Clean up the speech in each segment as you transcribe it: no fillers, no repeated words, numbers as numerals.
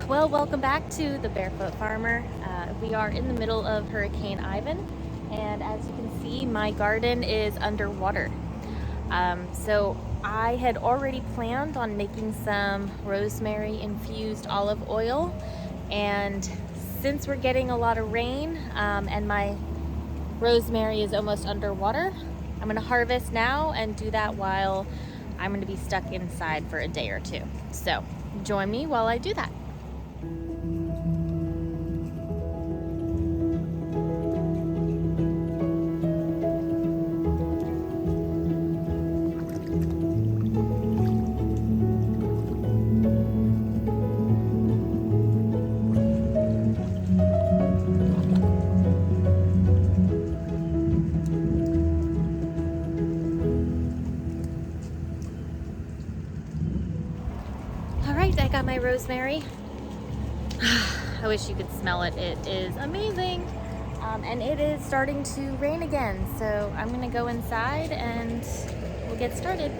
Well, welcome back to the Barefoot Farmer. We are in the middle of Hurricane Ivan, and as you can see, my garden is underwater. So I had already planned on making some rosemary infused olive oil, and since we're getting a lot of rain and my rosemary is almost underwater, I'm gonna harvest now and do that while I'm gonna be stuck inside for a day or two. So join me while I do that. All right, I got my rosemary. I wish you could smell it. It is amazing. And it is starting to rain again. So I'm gonna go inside and we'll get started.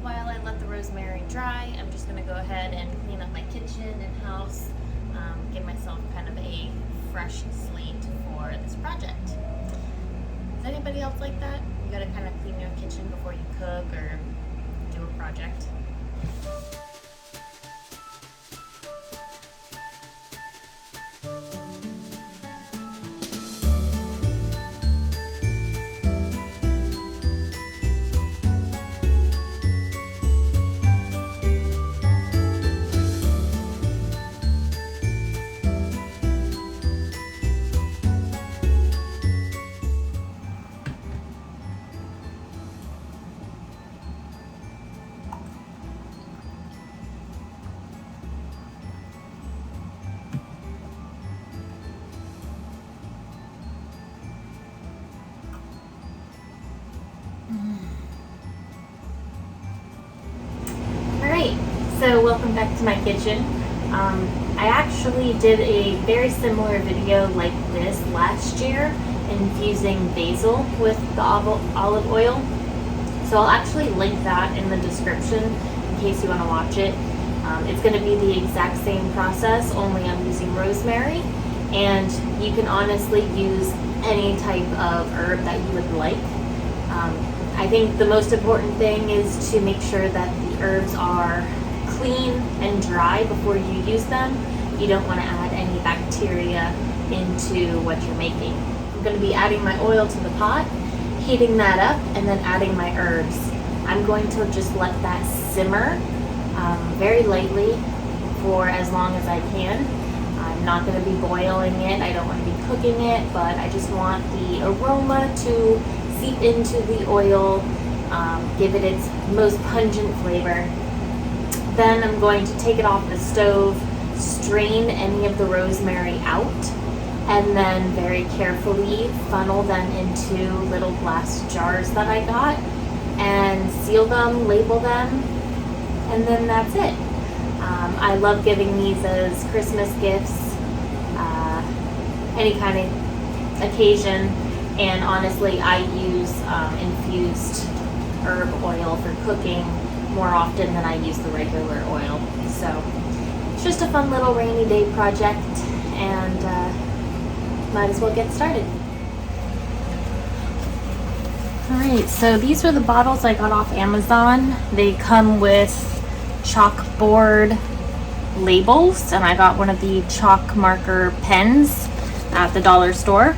While I let the rosemary dry, I'm just gonna go ahead and clean up my kitchen and house, give myself kind of a fresh slate for this project. Is anybody else like that? You gotta kind of clean your kitchen before you cook or do a project. Alright, so welcome back to my kitchen. I actually did a very similar video like this last year, infusing basil with the olive oil. So I'll actually link that in the description in case you want to watch it. It's going to be the exact same process, only I'm using rosemary, and you can honestly use any type of herb that you would like. I think the most important thing is to make sure that the herbs are clean and dry before you use them. You don't want to add any bacteria into what you're making. I'm going to be adding my oil to the pot, heating that up, and then adding my herbs. I'm going to just let that simmer very lightly for as long as I can. I'm not going to be boiling it. I don't want to be cooking it, but I just want the aroma to seep into the oil, give it its most pungent flavor. Then I'm going to take it off the stove, strain any of the rosemary out, and then very carefully funnel them into little glass jars that I got, and seal them, label them, and then that's it. I love giving these as Christmas gifts, any kind of occasion. And honestly, I use infused herb oil for cooking more often than I use the regular oil. So it's just a fun little rainy day project, and might as well get started. Alright, so these are the bottles I got off Amazon. They come with chalkboard labels, and I got one of the chalk marker pens at the dollar store.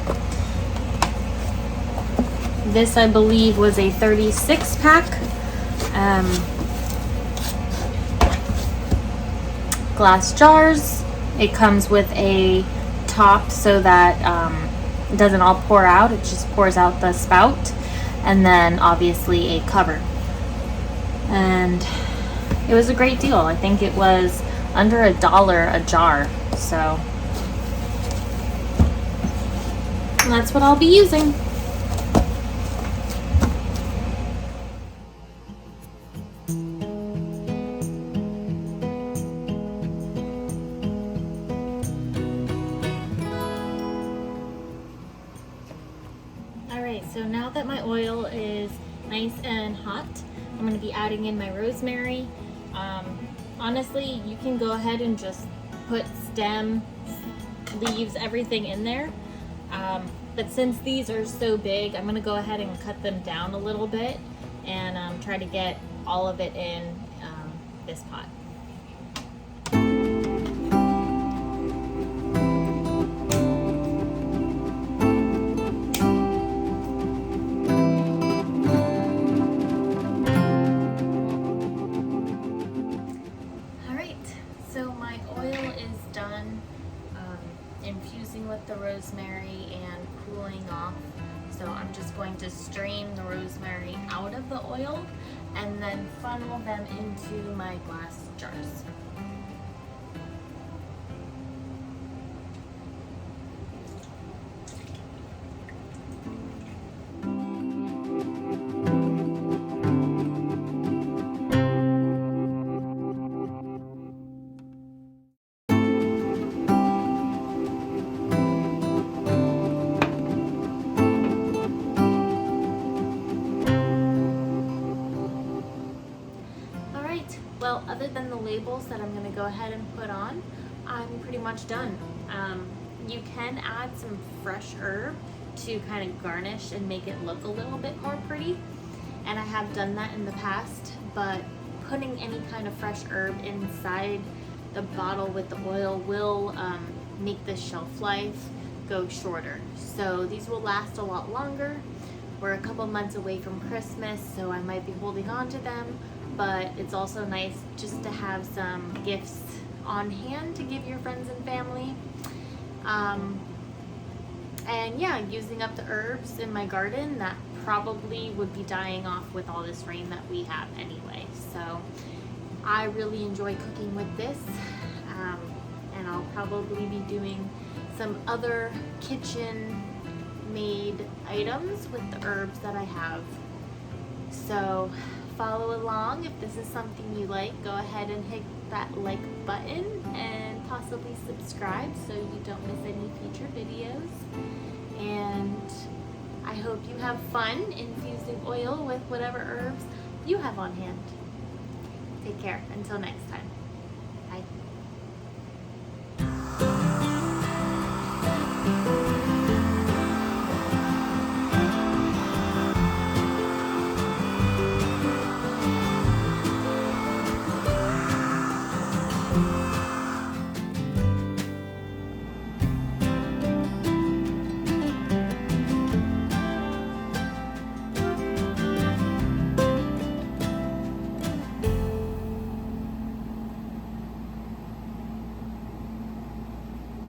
This, I believe, was a 36 pack. Glass jars. It comes with a top so that it doesn't all pour out. It just pours out the spout. And then obviously a cover. And it was a great deal. I think it was under $1 a jar. So that's what I'll be using. All right, so now that my oil is nice and hot, I'm gonna be adding in my rosemary. Honestly, you can go ahead and just put stem, leaves, everything in there. But since these are so big, I'm gonna go ahead and cut them down a little bit and try to get all of it in this pot. So my oil is done infusing with the rosemary and cooling off. So I'm just going to strain the rosemary out of the oil and then funnel them into my glass jars. Well, other than the labels that I'm going to go ahead and put on, I'm pretty much done. You can add some fresh herb to kind of garnish and make it look a little bit more pretty, and I have done that in the past, but putting any kind of fresh herb inside the bottle with the oil will make the shelf life go shorter. So these will last a lot longer. We're a couple months away from Christmas, so I might be holding on to them, but it's also nice just to have some gifts on hand to give your friends and family. And yeah, using up the herbs in my garden that probably would be dying off with all this rain that we have anyway. So I really enjoy cooking with this, and I'll probably be doing some other kitchen made items with the herbs that I have. So follow along. If this is something you like, go ahead and hit that like button and possibly subscribe so you don't miss any future videos. And I hope you have fun infusing oil with whatever herbs you have on hand. Take care. Until next time.